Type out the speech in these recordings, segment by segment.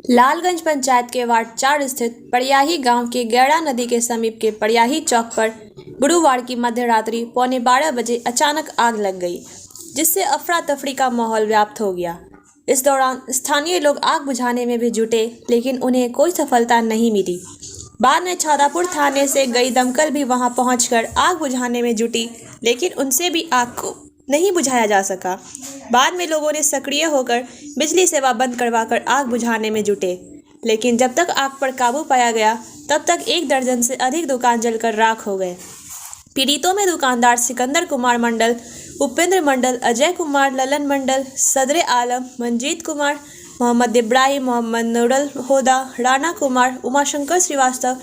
लालगंज पंचायत के वार्ड 4 स्थित पड़ियाही गांव के गैड़ा नदी के समीप के पड़ियाही चौक पर गुरुवार की मध्य रात्रि 11:15 बजे अचानक आग लग गई, जिससे अफरा तफरी का माहौल व्याप्त हो गया। इस दौरान स्थानीय लोग आग बुझाने में भी जुटे, लेकिन उन्हें कोई सफलता नहीं मिली। बाद में छातापुर थाने से गई दमकल भी वहां पहुंचकर आग बुझाने में जुटी, लेकिन उनसे भी आग को नहीं बुझाया जा सका। बाद में लोगों ने सक्रिय होकर बिजली सेवा बंद करवाकर आग बुझाने में जुटे, लेकिन जब तक आग पर काबू पाया गया तब तक 1 दर्जन से अधिक दुकान जलकर राख हो गए। पीड़ितों में दुकानदार सिकंदर कुमार मंडल, उपेंद्र मंडल, अजय कुमार, ललन मंडल, सदरे आलम, मंजीत कुमार, मोहम्मद इब्राहिम, मोहम्मद नूरुल हुदा, राणा कुमार, उमाशंकर श्रीवास्तव,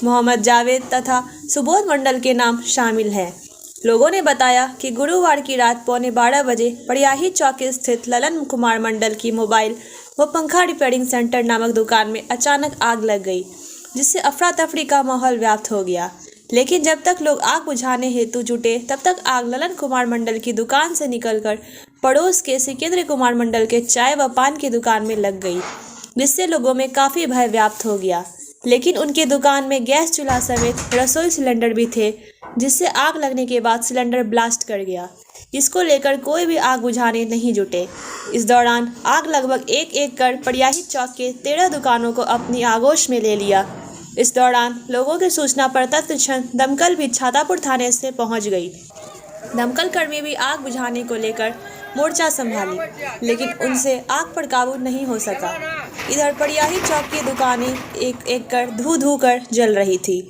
मोहम्मद जावेद तथा सुबोध मंडल के नाम शामिल हैं। लोगों ने बताया कि गुरुवार की रात 11:15 बजे पड़ियाही चौक स्थित ललन कुमार मंडल की मोबाइल व पंखा रिपेयरिंग सेंटर नामक दुकान में अचानक आग लग गई, जिससे अफरा तफरी का माहौल व्याप्त हो गया। लेकिन जब तक लोग आग बुझाने हेतु जुटे, तब तक आग ललन कुमार मंडल की दुकान से निकलकर पड़ोस के सिकेंद्र कुमार मंडल के चाय व पान की दुकान में लग गई, जिससे लोगों में काफ़ी भय व्याप्त हो गया। लेकिन उनकी दुकान में गैस चूल्हा समेत रसोई सिलेंडर भी थे, जिससे आग लगने के बाद सिलेंडर ब्लास्ट कर गया, जिसको लेकर कोई भी आग बुझाने नहीं जुटे। इस दौरान आग लगभग एक कर पड़ियाही चौक के 13 दुकानों को अपनी आगोश में ले लिया। इस दौरान लोगों की सूचना पर तत्क्षण दमकल भी छातापुर थाने से पहुंच गई। दमकल कर्मी भी आग बुझाने को लेकर मोर्चा संभाली, लेकिन उनसे आग पर काबू नहीं हो सका। इधर पड़ियाही चौक की दुकानें एक कर धू कर जल रही थी।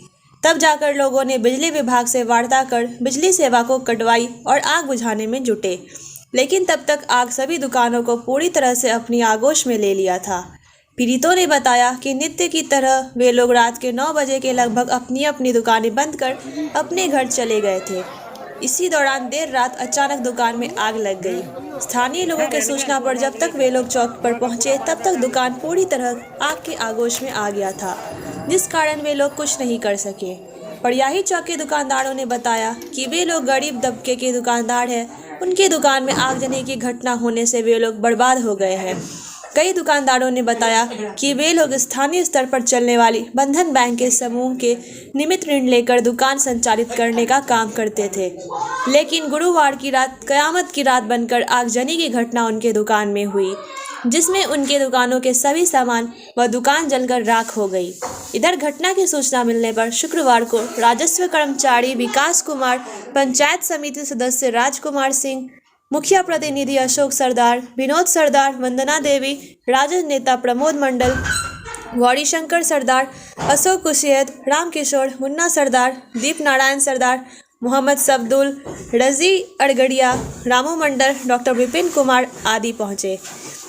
तब जाकर लोगों ने बिजली विभाग से वार्ता कर बिजली सेवा को कटवाई और आग बुझाने में जुटे, लेकिन तब तक आग सभी दुकानों को पूरी तरह से अपनी आगोश में ले लिया था। पीड़ितों ने बताया कि नित्य की तरह वे लोग रात के 9 बजे के लगभग अपनी अपनी दुकानें बंद कर अपने घर चले गए थे। इसी दौरान देर रात अचानक दुकान में आग लग गई। स्थानीय लोगों के सूचना पर जब तक वे लोग चौक पर पहुंचे, तब तक दुकान पूरी तरह आग के आगोश में आ गया था, जिस कारण वे लोग कुछ नहीं कर सके। पड़ियाही चौक के दुकानदारों ने बताया कि वे लोग गरीब तबके के दुकानदार हैं। उनकी दुकान में आगजनी की घटना होने से वे लोग बर्बाद हो गए हैं। कई दुकानदारों ने बताया कि वे लोग स्थानीय स्तर पर चलने वाली बंधन बैंक के समूह के निमित्त ऋण लेकर दुकान संचालित करने का काम करते थे, लेकिन गुरुवार की रात कयामत की रात बनकर आगजनी की घटना उनके दुकान में हुई, जिसमें उनके दुकानों के सभी सामान व दुकान जलकर राख हो गई। इधर घटना की सूचना मिलने पर शुक्रवार को राजस्व कर्मचारी विकास कुमार, पंचायत समिति सदस्य राजकुमार सिंह, मुखिया प्रतिनिधि अशोक सरदार, विनोद सरदार, वंदना देवी, राजद नेता प्रमोद मंडल, गौरीशंकर सरदार, अशोक कुशेद, राम किशोर, मुन्ना सरदार, दीप नारायण सरदार, मोहम्मद सब्दुल, रजी अड़गड़िया, रामू मंडल, डॉक्टर विपिन कुमार आदि पहुंचे,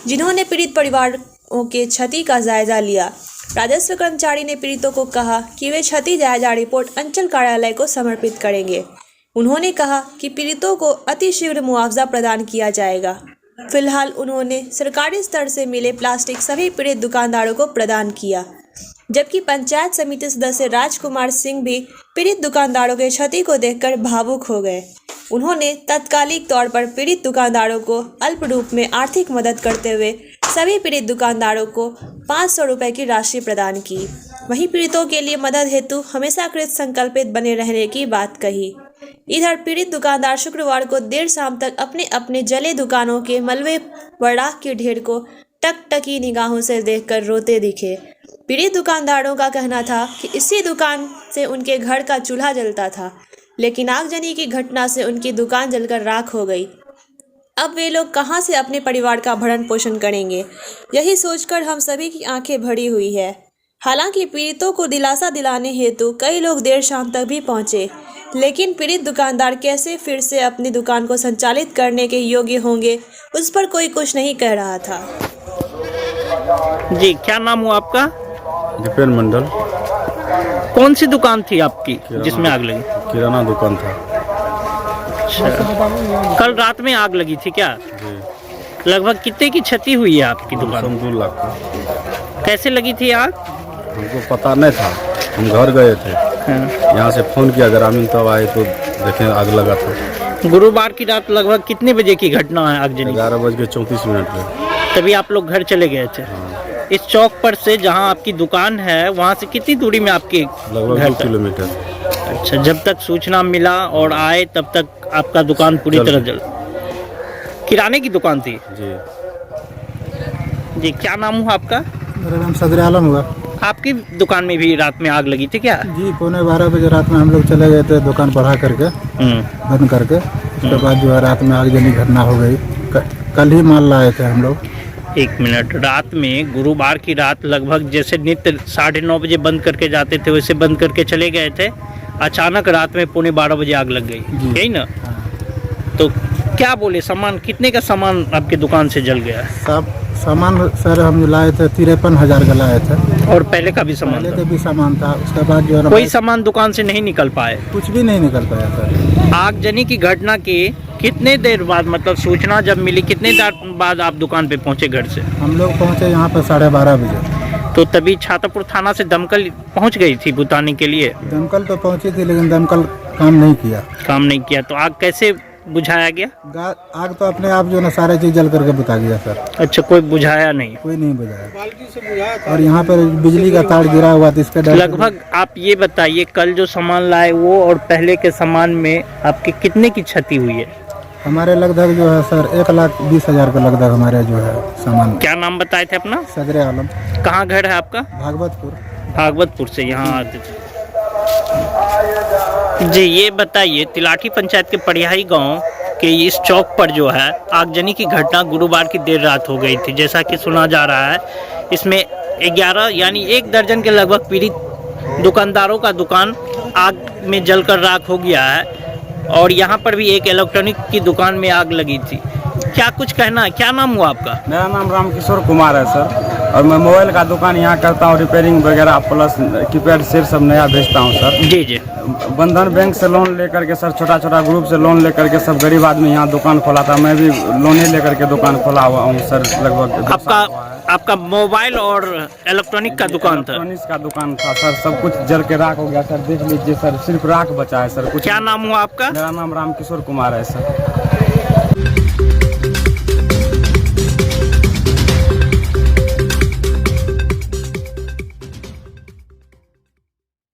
जिन्होंने पीड़ित परिवारों के क्षति का जायजा लिया। राजस्व कर्मचारी ने पीड़ितों को कहा कि वे क्षति जायजा रिपोर्ट अंचल कार्यालय को समर्पित करेंगे। उन्होंने कहा कि पीड़ितों को अतिशीघ्र मुआवजा प्रदान किया जाएगा। फिलहाल उन्होंने सरकारी स्तर से मिले प्लास्टिक सभी पीड़ित दुकानदारों को प्रदान किया, जबकि पंचायत समिति सदस्य राजकुमार सिंह भी पीड़ित दुकानदारों के क्षति को देखकर भावुक हो गए। उन्होंने तत्कालिक तौर पर पीड़ित दुकानदारों को अल्प रूप में आर्थिक मदद करते हुए सभी पीड़ित दुकानदारों को 500 रुपये की राशि प्रदान की। वहीं पीड़ितों के लिए मदद हेतु हमेशा कृत संकल्पित बने रहने की बात कही। इधर पीड़ित दुकानदार शुक्रवार को देर शाम तक अपने अपने जले दुकानों के मलबे व राख के ढेर को टकटकी निगाहों से देखकर रोते दिखे। पीड़ित दुकानदारों का कहना था कि इसी दुकान से उनके घर का चूल्हा जलता था, लेकिन आगजनी की घटना से उनकी दुकान जलकर राख हो गई। अब वे लोग कहां से अपने परिवार का भरण पोषण करेंगे, यही सोचकर हम सभी की आंखें भरी हुई है। हालांकि पीड़ितों को दिलासा दिलाने हेतु कई लोग देर शाम तक भी पहुंचे, लेकिन पीड़ित दुकानदार कैसे फिर से अपनी दुकान को संचालित करने के योग्य होंगे, उस पर कोई कुछ नहीं कह रहा था। जी, क्या नाम हुआ आपका? दीपेन मंडल। कौन सी दुकान थी आपकी जिसमें आग लगी? किराना दुकान था। अच्छा, कल रात में आग लगी थी क्या? जी। लगभग कितने की क्षति हुई है आपकी दुकान? 2 लाख का। कैसे लगी थी आग? हमको पता नहीं था, हम घर गए थे। यहाँ से फोन किया ग्रामीण, तब आए तो देखें आग लगा था। गुरुवार की रात लगभग कितने बजे की घटना है आगजनी? 11:34 पे। तभी आप लोग घर चले गए थे? हाँ। इस चौक पर से जहाँ आपकी दुकान है वहाँ से कितनी दूरी में आपके लगभग घर 2 तक? किलोमीटर। अच्छा, जब तक सूचना मिला और आए तब तक आपका दुकान पूरी तरह जल। किराने की दुकान थी जी। जी, क्या नाम हुआ आपका? मेरा नाम सदर आलम हुआ। आपकी दुकान में भी रात में आग लगी थी क्या? जी, 11:15 बजे रात में हम लोग चले गए थे दुकान बढ़ा करके, बंद करके। उसके बाद जो है रात में आगजनी घटना हो गई। कल ही माल लाए थे हम लोग। 1 मिनट, रात में गुरुवार की रात लगभग जैसे नित्य 9:30 बजे बंद करके जाते थे वैसे बंद करके चले गए थे, अचानक रात में 12:15 बजे आग लग गई, यही ना? तो क्या बोले, सामान कितने का सामान आपकी दुकान से जल गया? सब सामान सर हम लाए थे 53,000 का लाए थे। और पहले का भी सामान पहले था? का भी सामान था। उसके बाद जो है कोई सामान दुकान से नहीं निकल पाए? कुछ भी नहीं निकल पाया सर। आगजनी की घटना के कितने देर बाद, मतलब सूचना जब मिली कितने देर बाद आप दुकान पे पहुंचे घर से? हम लोग पहुँचे यहाँ पर 12:30 बजे। तो तभी छातापुर थाना से दमकल पहुंच गई थी बुताने के लिए? दमकल तो पहुँची थी लेकिन दमकल काम नहीं किया। काम नहीं किया, तो आग कैसे बुझाया गया? आग तो अपने आप जो है ना सारे चीज जल करके बुता गया सर। अच्छा, कोई बुझाया नहीं? कोई नहीं बुझाया। और यहाँ पर बिजली का तार गिरा हुआ था, इसका डर। लगभग आप ये बताइए, कल जो सामान लाए वो और पहले के सामान में आपके कितने की क्षति हुई है? हमारे लगभग जो है सर 1,20,000 का लगभग हमारे जो है सामान। क्या नाम बताए थे अपना? सदर आलम। कहाँ घर है आपका? भागवतपुर। भागवतपुर से यहाँ आते थे। जी, ये बताइए, तिलाठी पंचायत के पड़ियाही गांव के इस चौक पर जो है आगजनी की घटना गुरुवार की देर रात हो गई थी, जैसा कि सुना जा रहा है। इसमें 11 यानी 1 दर्जन के लगभग पीड़ित दुकानदारों का दुकान आग में जलकर राख हो गया है और यहाँ पर भी एक इलेक्ट्रॉनिक की दुकान में आग लगी थी। क्या कुछ कहना है? क्या नाम हुआ आपका? मेरा नाम रामकिशोर कुमार है सर, और मैं मोबाइल का दुकान यहाँ करता हूँ, रिपेयरिंग वगैरह प्लस कीपैड सेट सब नया बेचता हूँ सर। जी जी। बंधन बैंक से लोन लेकर के सर, छोटा छोटा ग्रुप से लोन लेकर के सब गरीब आदमी यहाँ दुकान खोला था। मैं भी लोन ही लेकर के दुकान खोला हुआ हूँ सर। लगभग आपका मोबाइल और इलेक्ट्रॉनिक का दुकान था? इलेक्ट्रॉनिक्स का दुकान था सर, सब कुछ जल के राख हो गया सर। देख लीजिए सर, सिर्फ राख बचा है सर। कुछ। क्या नाम हुआ आपका? मेरा नाम रामकिशोर कुमार है सर।